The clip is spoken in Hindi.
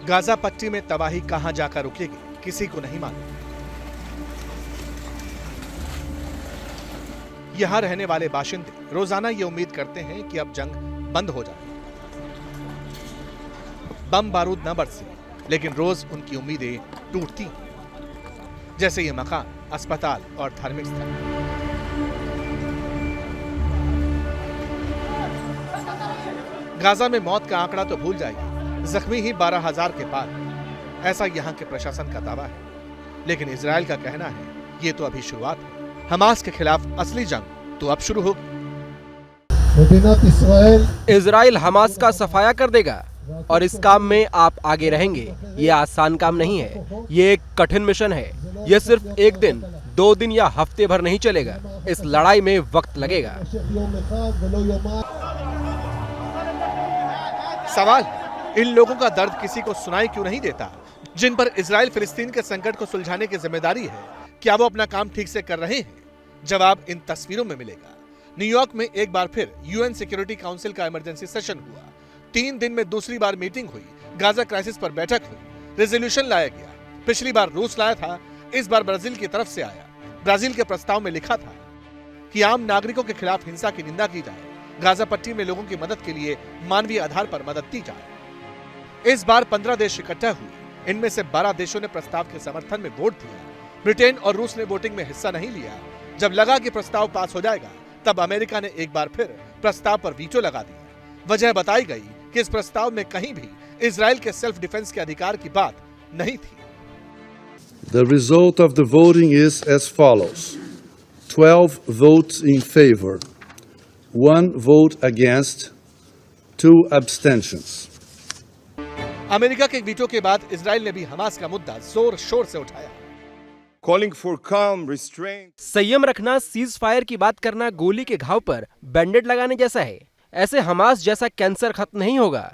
गाजा पट्टी में तबाही कहां जाकर रुकेगी, किसी को नहीं मालूम। यहां रहने वाले बाशिंदे रोजाना ये उम्मीद करते हैं कि अब जंग बंद हो जाए, बम बारूद न बरसे, लेकिन रोज उनकी उम्मीदें टूटती हैं। जैसे ये मकान, अस्पताल और धार्मिक स्थल। गाजा में मौत का आंकड़ा तो भूल जाइए, जख्मी ही 12,000 के पार, ऐसा यहां के प्रशासन का दावा है। लेकिन इजराइल का कहना है ये तो अभी शुरुआत है, हमास के खिलाफ असली जंग तो अब शुरू होगी। इजराइल हमास का सफाया कर देगा और इस काम में आप आगे रहेंगे। ये आसान काम नहीं है, ये एक कठिन मिशन है। ये सिर्फ एक दिन, 2 दिन या हफ्ते भर नहीं चलेगा। इस लड़ाई में वक्त लगेगा। सवाल, इन लोगों का दर्द किसी को सुनाई क्यों नहीं देता, जिन पर इजराइल फिलिस्तीन के संकट को सुलझाने की जिम्मेदारी है? क्या वो अपना काम ठीक से कर रहे हैं? जवाब इन तस्वीरों में मिलेगा। न्यूयॉर्क में एक बार फिर यूएन सिक्योरिटी काउंसिल का इमरजेंसी सेशन हुआ। 3 दिन में दूसरी बार मीटिंग हुई, गाजा क्राइसिस पर बैठक हुई, रेजोल्यूशन लाया गया। पिछली बार रूस लाया था, इस बार ब्राजील की तरफ से आया। ब्राजील के प्रस्ताव में लिखा था कि आम नागरिकों के खिलाफ हिंसा की निंदा की जाए, गाजा पट्टी में लोगों की मदद के लिए मानवीय आधार पर मदद दी जाए। इस बार 15 देश इकट्ठा हुए। इनमें से 12 देशों ने प्रस्ताव के समर्थन में वोट दिया। ब्रिटेन और रूस ने वोटिंग में हिस्सा नहीं लिया। जब लगा कि प्रस्ताव पास हो जाएगा, तब अमेरिका ने एक बार फिर प्रस्ताव पर वीटो लगा दिया। वजह बताई गई कि इस प्रस्ताव में कहीं भी इजराइल के सेल्फ डिफेंस के अधिकार की बात नहीं थी। The result of the voting is as follows: 12 votes in favor, 1 vote against, 2 abstentions. America के वीटो के बाद इजराइल ने भी हमास का मुद्दा जोर शोर से उठाया। Calling for calm, restraint. संयम रखना, सीज फायर की बात करना गोली के घाव पर बैंडेड लगाने जैसा है। ऐसे हमास जैसा कैंसर खत्म नहीं होगा।